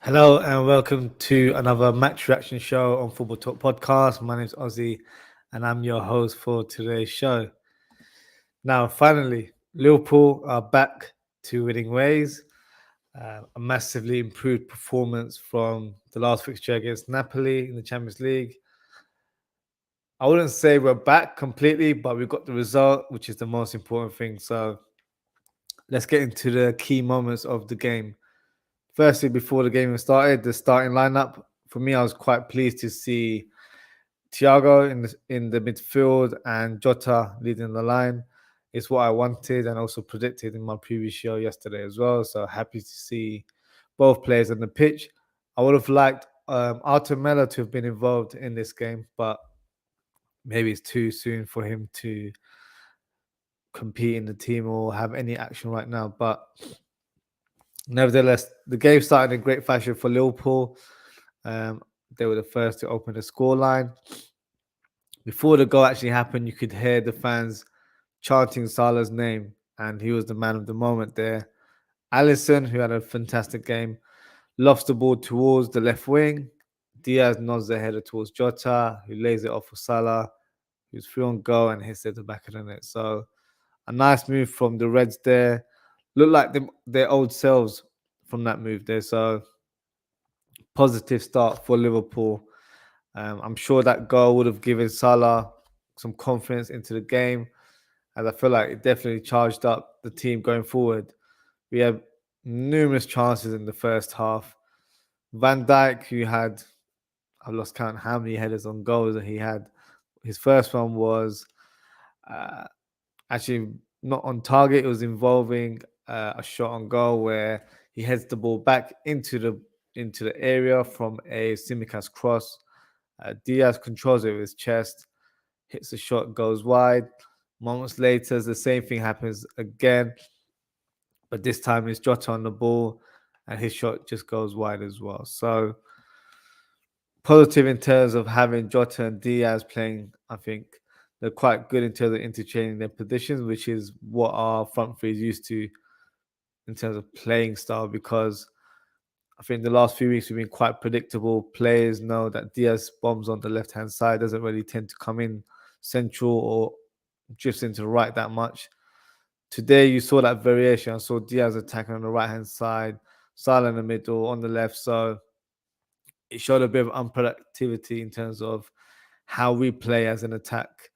Hello and welcome to another match reaction show on Football Talk Podcast. My name is Ozzie and I'm your host for today's show. Now, finally, Liverpool are back to winning ways. A massively improved performance from the last fixture against Napoli in the Champions League. I wouldn't say we're back completely, but we got the result, which is the most important thing. So let's get into the key moments of the game. Firstly, before the game started, the starting lineup. For me, I was quite pleased to see Thiago in the midfield and Jota leading the line. It's what I wanted and also predicted in my previous show yesterday as well. So happy to see both players on the pitch. I would have liked Arthur Melo to have been involved in this game, but maybe it's too soon for him to compete in the team or have any action right now. But nevertheless, the game started in great fashion for Liverpool. They were the first to open the scoreline. Before the goal actually happened, you could hear the fans chanting Salah's name, and he was the man of the moment there. Alisson, who had a fantastic game, lofts the ball towards the left wing. Diaz nods the header towards Jota, who lays it off for Salah, who's free on goal and hits it at the back of the net. So a nice move from the Reds there. Look like their old selves from that move there. So positive start for Liverpool. I'm sure that goal would have given Salah some confidence into the game, as I feel like it definitely charged up the team going forward. We had numerous chances in the first half. Van Dijk, who had, I've lost count how many headers on goals that he had. His first one was uh, actually not on target. It was involving a shot on goal where he heads the ball back into the area from a Simicas cross. Diaz controls it with his chest, hits the shot, goes wide. Moments later, the same thing happens again, but this time it's Jota on the ball, and his shot just goes wide as well. So positive in terms of having Jota and Diaz playing. I think they're quite good in terms of interchanging their positions, which is what our front three is used to in terms of playing style. Because I think the last few weeks we've been quite predictable. Players know that Diaz bombs on the left hand side, doesn't really tend to come in central or drifts into the right that much. Today you saw that variation. I saw Diaz attacking on the right hand side, Salah in the middle, on the left. So it showed a bit of unproductivity in terms of how we play as an attack.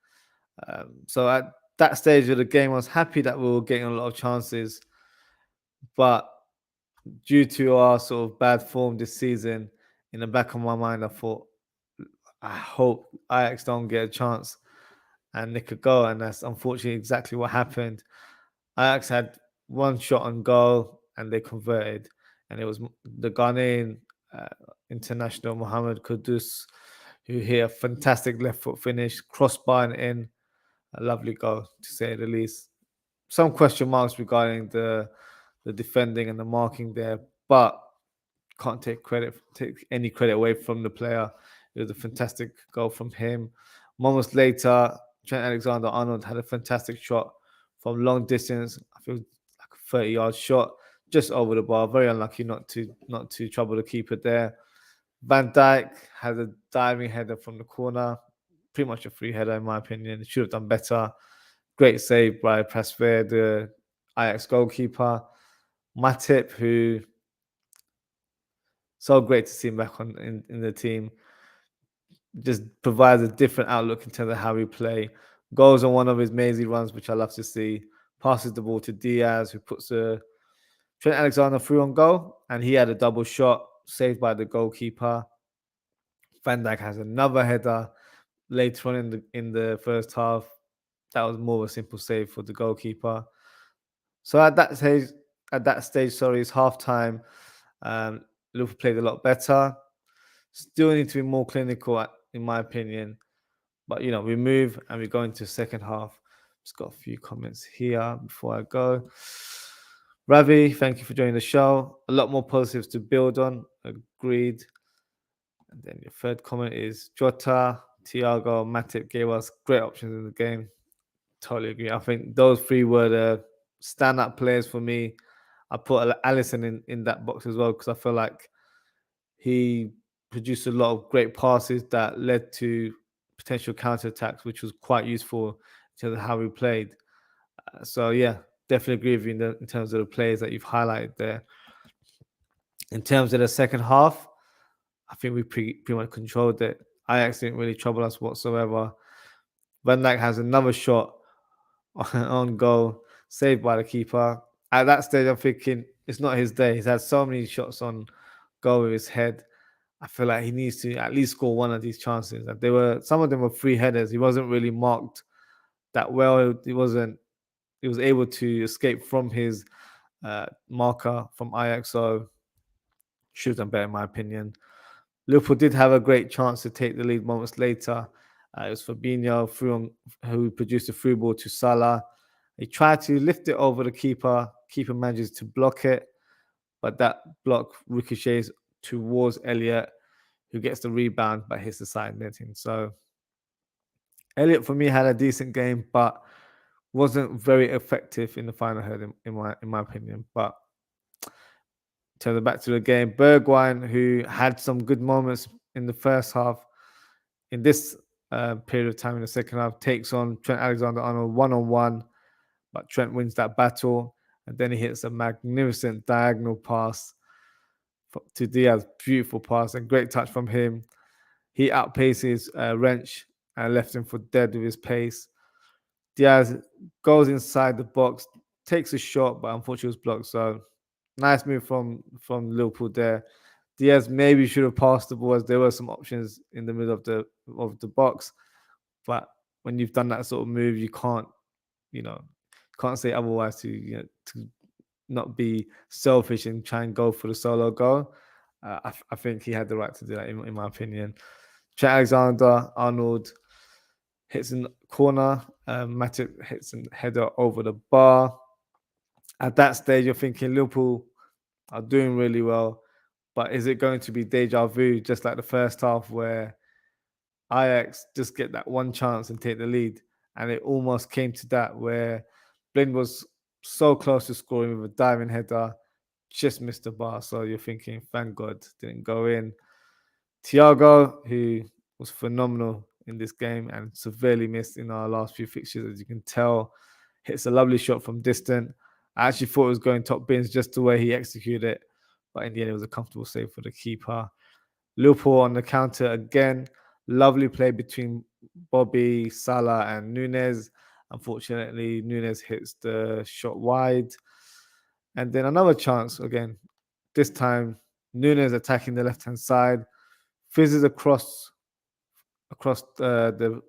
So at that stage of the game, I was happy that we were getting a lot of chances, but due to our sort of bad form this season, in the back of my mind, I thought, I hope Ajax don't get a chance and nick a goal, and that's unfortunately exactly what happened. Ajax had one shot on goal and they converted, and it was the Ghanaian uh, international Mohamed Kudus who hit a fantastic left foot finish, crossbar and in, a lovely goal to say the least. Some question marks regarding the defending and the marking there, but can't take any credit away from the player. It was a fantastic goal from him. Moments later, Trent Alexander-Arnold had a fantastic shot from long distance. I feel like a 30-yard shot just over the bar. Very unlucky not to trouble the keeper there. Van Dijk had a diving header from the corner. Pretty much a free header in my opinion. He should have done better. Great save by Prasver, the Ajax goalkeeper. Matip, who so great to see him back in the team. Just provides a different outlook in terms of how we play. Goes on one of his mazy runs, which I love to see. Passes the ball to Diaz, who puts a Trent Alexander through on goal, and he had a double shot saved by the goalkeeper. Van Dijk has another header later on in the first half. That was more of a simple save for the goalkeeper. So at that stage, sorry, it's half time. Liverpool played a lot better. Still need to be more clinical, in my opinion. But we move and we go into second half. Just got a few comments here before I go. Ravi, thank you for joining the show. A lot more positives to build on. Agreed. And then your third comment is Jota, Thiago, Matip gave us great options in the game. Totally agree. I think those three were the stand-up players for me. I put Alisson in that box as well because I feel like He produced a lot of great passes that led to potential counterattacks, which was quite useful in terms of how we played. So yeah, definitely agree with you in terms of the players that you've highlighted there. In terms of the second half, I think we pretty much controlled it. Ajax didn't really trouble us whatsoever. Van Dijk has another shot on goal, saved by the keeper. At that stage, I'm thinking it's not his day. He's had so many shots on goal with his head. I feel like he needs to at least score one of these chances. And some of them were free headers. He wasn't really marked that well. He was able to escape from his marker from Ajax. So should have done better, in my opinion. Liverpool did have a great chance to take the lead moments later. It was Fabinho who produced a through ball to Salah. He tried to lift it over the keeper. Keeper manages to block it, but that block ricochets towards Elliott, who gets the rebound but hits the side netting. So Elliott, for me, had a decent game, but wasn't very effective in the final third, in my opinion. But turning back to the game, Bergwijn, who had some good moments in the first half, in this period of time in the second half, takes on Trent Alexander-Arnold one-on-one, but Trent wins that battle, and then he hits a magnificent diagonal pass to Diaz. Beautiful pass and great touch from him. He outpaces Wrench and left him for dead with his pace. Diaz goes inside the box, takes a shot, but unfortunately was blocked. So nice move from Liverpool there. Diaz maybe should have passed the ball, as there were some options in the middle of the box. But when you've done that sort of move, you can't say otherwise to not be selfish and try and go for the solo goal. I think he had the right to do that, in my opinion. Trent Alexander-Arnold hits in the corner. Matip hits a header over the bar. At that stage, you're thinking Liverpool are doing really well, but is it going to be deja vu, just like the first half where Ajax just get that one chance and take the lead? And it almost came to that, where Blind was so close to scoring with a diving header, just missed the bar. So you're thinking, thank God, didn't go in. Thiago, who was phenomenal in this game and severely missed in our last few fixtures, as you can tell, hits a lovely shot from distant. I actually thought it was going top bins just the way he executed it, but in the end, it was a comfortable save for the keeper. Liverpool on the counter again. Lovely play between Bobby, Salah, and Nunes. Unfortunately, Nunes hits the shot wide. And then another chance again. This time, Nunes attacking the left-hand side, fizzes across the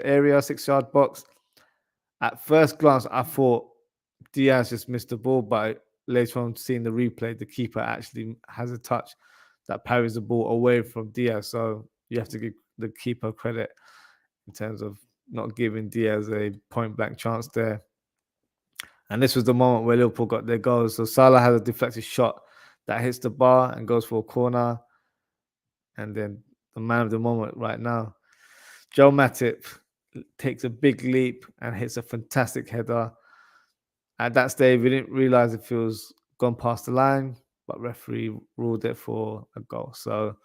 area, 6-yard box. At first glance, I thought Diaz just missed the ball, but later on, seeing the replay, the keeper actually has a touch that parries the ball away from Diaz. So you have to give the keeper credit in terms of not giving Diaz a point-blank chance there. And this was the moment where Liverpool got their goals. So Salah has a deflected shot that hits the bar and goes for a corner. And then the man of the moment right now, Joe Matip, takes a big leap and hits a fantastic header. At that stage, we didn't realize if it was gone past the line, but referee ruled it for a goal. So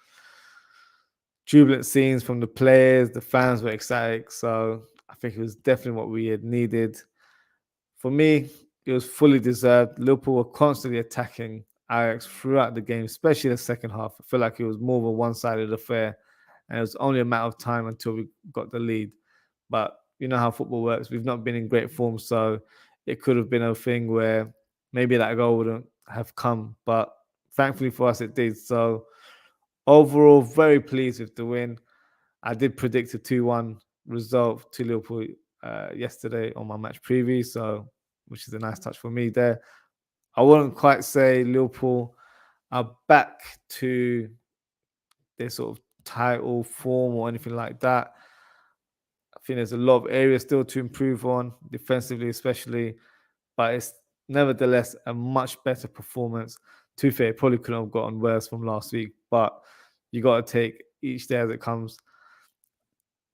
jubilant scenes from the players, the fans were ecstatic. So I think it was definitely what we had needed. For me, it was fully deserved. Liverpool were constantly attacking Ajax throughout the game, especially the second half. I feel like it was more of a one-sided affair, and it was only a matter of time until we got the lead. But you know how football works. We've not been in great form, so it could have been a thing where maybe that goal wouldn't have come. But thankfully for us, it did. So overall, very pleased with the win. I did predict a 2-1 result to Liverpool yesterday on my match preview, so which is a nice touch for me there. I wouldn't quite say Liverpool are back to their sort of title form or anything like that. I think there's a lot of areas still to improve on, defensively especially, but it's nevertheless a much better performance. To be fair, probably couldn't have gotten worse from last week, but you got to take each day as it comes.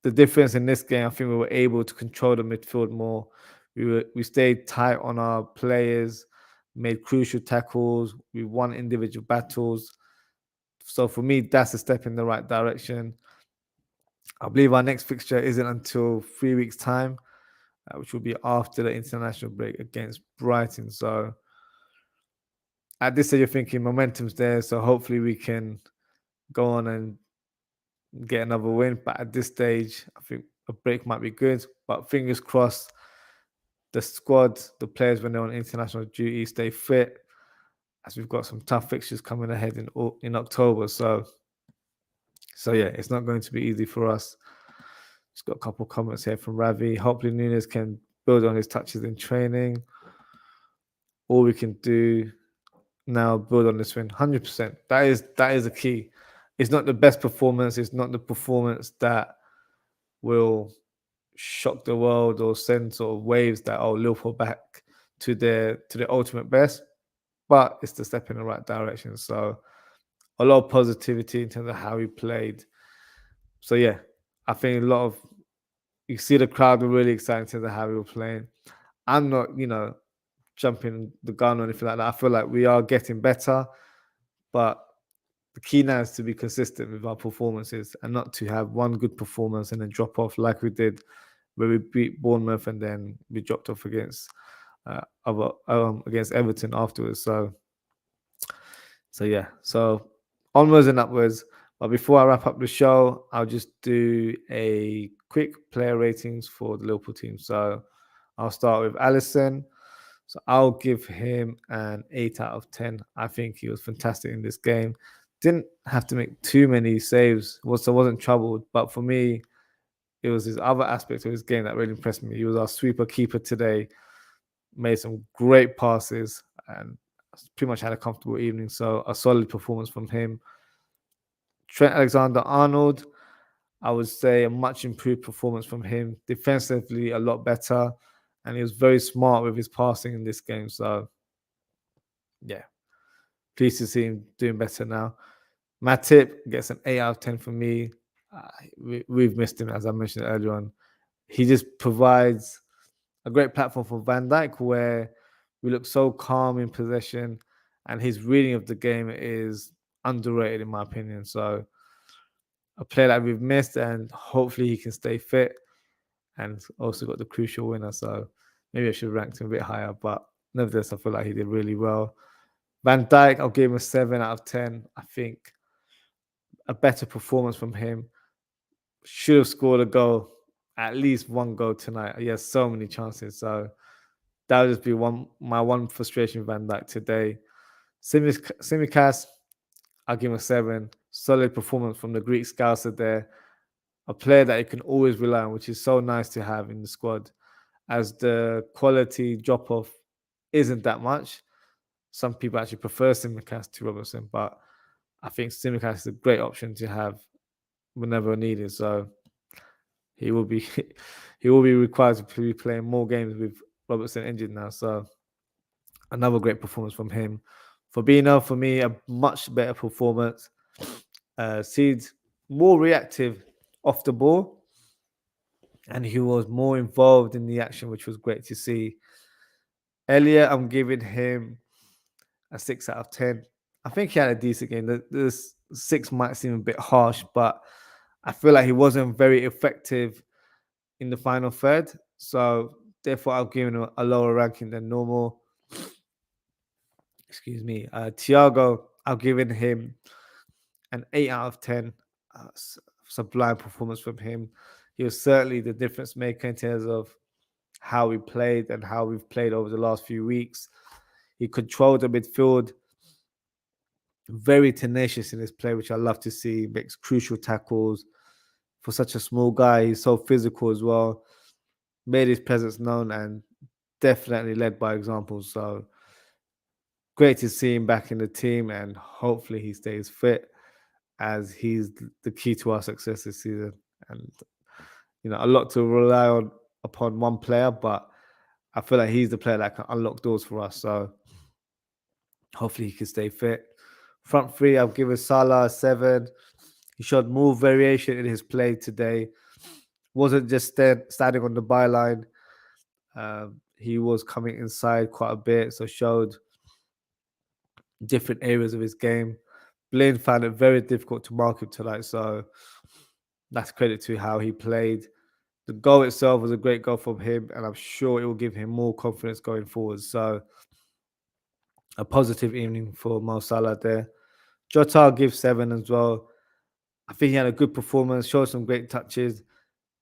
The difference in this game, I think we were able to control the midfield more. We stayed tight on our players, made crucial tackles. We won individual battles. So for me, that's a step in the right direction. I believe our next fixture isn't until 3 weeks' time, which will be after the international break against Brighton. So at this stage, you're thinking momentum's there, so hopefully we can go on and get another win. But at this stage, I think a break might be good. But fingers crossed, the squad, the players when they're on international duty, stay fit, as we've got some tough fixtures coming ahead in October. So yeah, it's not going to be easy for us. Just got a couple of comments here from Ravi. Hopefully Nunes can build on his touches in training. All we can do now, build on this win. 100%. That is the key. It's not the best performance. It's not the performance that will shock the world or send sort of waves that Liverpool back to their ultimate best. But it's the step in the right direction. So a lot of positivity in terms of how we played. So yeah, I think a lot of you see the crowd were really excited in terms of how we were playing. I'm not, jumping the gun or anything like that. I feel like we are getting better, but the key now is to be consistent with our performances and not to have one good performance and then drop off like we did where we beat Bournemouth and then we dropped off against against Everton afterwards. So yeah. So onwards and upwards. But before I wrap up the show, I'll just do a quick player ratings for the Liverpool team. So I'll start with Alisson. So I'll give him an 8 out of 10. I think he was fantastic in this game. Didn't have to make too many saves, so wasn't troubled. But for me, it was his other aspects of his game that really impressed me. He was our sweeper keeper today, made some great passes, and pretty much had a comfortable evening. So a solid performance from him. Trent Alexander-Arnold, I would say a much improved performance from him. Defensively, a lot better. And he was very smart with his passing in this game. So, yeah, pleased to see him doing better now. Matip gets an 8 out of 10 for me. We've missed him, as I mentioned earlier on. He just provides a great platform for Van Dijk where we look so calm in possession and his reading of the game is underrated in my opinion. So a player that we've missed and hopefully he can stay fit and also got the crucial winner. So maybe I should have ranked him a bit higher, but nevertheless, I feel like he did really well. Van Dijk, I'll give him a 7 out of 10. I think a better performance from him. Should have scored a goal, at least one goal tonight. He has so many chances. So that would just be my one frustration with Van Dijk today. Tsimikas, I'll give him a 7. Solid performance from the Greek scouser there. A player that you can always rely on, which is so nice to have in the squad, as the quality drop-off isn't that much. Some people actually prefer Tsimikas to Robertson, but I think Tsimikas is a great option to have whenever needed. So he will be required to be playing more games with Robertson injured now. So another great performance from him. Fabinho, for me, a much better performance. Seeds more reactive off the ball, and he was more involved in the action, which was great to see. Elliot, I'm giving him a 6 out of 10. I think he had a decent game. The 6 might seem a bit harsh, but I feel like he wasn't very effective in the final third. So therefore, I'll give him a lower ranking than normal. Excuse me. Thiago, I'll give him an 8 out of 10. Sublime performance from him. He was certainly the difference maker in terms of how we played and how we've played over the last few weeks. He controlled the midfield, very tenacious in his play, which I love to see. He makes crucial tackles. For such a small guy, he's so physical as well. Made his presence known and definitely led by example. So great to see him back in the team, and hopefully he stays fit, as he's the key to our success this season. And a lot to rely on upon one player, but I feel like he's the player that can unlock doors for us. So hopefully he can stay fit. Front three, I've given Salah a 7. He showed more variation in his play today. Wasn't just standing on the byline. He was coming inside quite a bit, so showed different areas of his game. Blind found it very difficult to mark him tonight. So that's credit to how he played. The goal itself was a great goal from him, and I'm sure it will give him more confidence going forward. So a positive evening for Mo Salah there. Jota, I'll give 7 as well. I think he had a good performance, showed some great touches.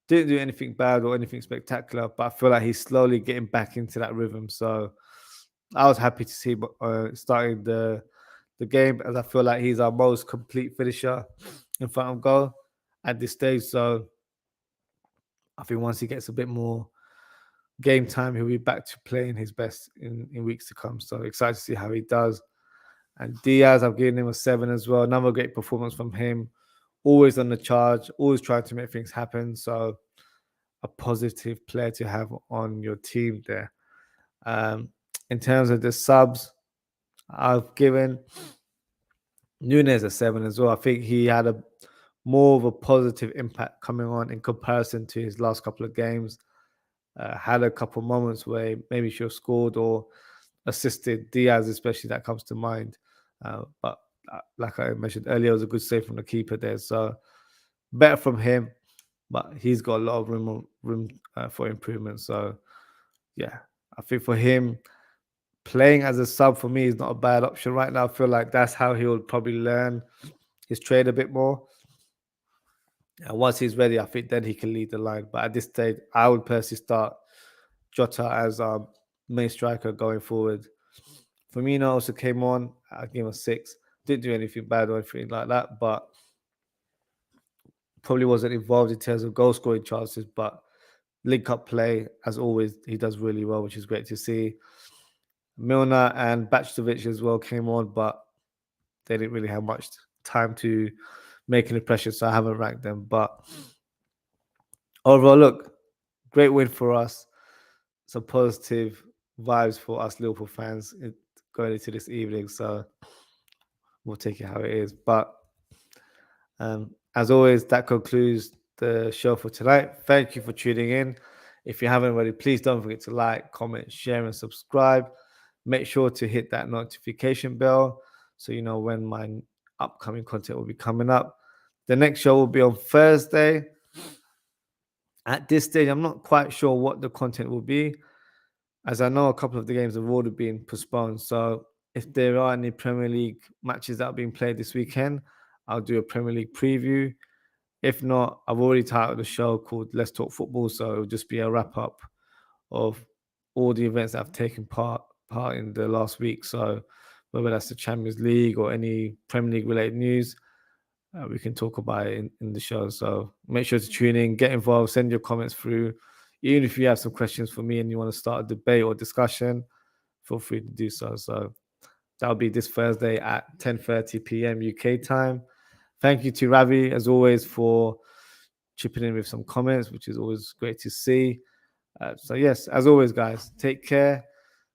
Didn't do anything bad or anything spectacular, but I feel like he's slowly getting back into that rhythm. So I was happy to see starting the game, as I feel like he's our most complete finisher in front of goal at this stage. So I think once he gets a bit more game time, he'll be back to playing his best in weeks to come. So excited to see how he does. And Diaz, I've given him a 7 as well. Another great performance from him. Always on the charge, always trying to make things happen. So a positive player to have on your team there. In terms of the subs, I've given Nunes a 7 as well. I think he had a more of a positive impact coming on in comparison to his last couple of games. Had a couple moments where maybe should have scored or assisted Diaz, especially that comes to mind. But like I mentioned earlier, it was a good save from the keeper there. So better from him, but he's got a lot of room for improvement. So yeah, I think for him, playing as a sub for me is not a bad option right now. I feel like that's how he will probably learn his trade a bit more. And once he's ready, I think then he can lead the line. But at this stage, I would personally start Jota as our main striker going forward. Firmino also came on. I gave him a 6. Didn't do anything bad or anything like that, but probably wasn't involved in terms of goal scoring chances. But link up play, as always, he does really well, which is great to see. Milner and Backovic as well came on, but they didn't really have much time to make an impression, so I haven't ranked them. But overall, look, great win for us. Some positive vibes for us Liverpool fans going into this evening. So we'll take it how it is. But as always, that concludes the show for tonight. Thank you for tuning in. If you haven't already, please don't forget to like, comment, share, and subscribe. Make sure to hit that notification bell so you know when my upcoming content will be coming up. The next show will be on Thursday. At this stage, I'm not quite sure what the content will be, as I know a couple of the games have already been postponed. So if there are any Premier League matches that are being played this weekend, I'll do a Premier League preview. If not, I've already titled the show called Let's Talk Football, so it'll just be a wrap up of all the events that have taken part in the last week. So whether that's the Champions League or any Premier League related news, we can talk about it in the show. So make sure to tune in, get involved, send your comments through. Even if you have some questions for me and you want to start a debate or discussion, feel free to do so. So that'll be this Thursday at 10:30 p.m. UK time. Thank you to Ravi, as always, for chipping in with some comments, which is always great to see. So yes, as always, guys, take care,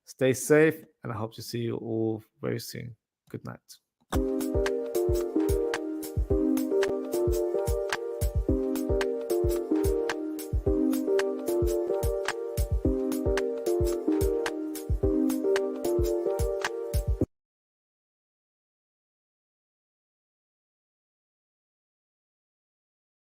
stay safe, and I hope to see you all very soon. Good night.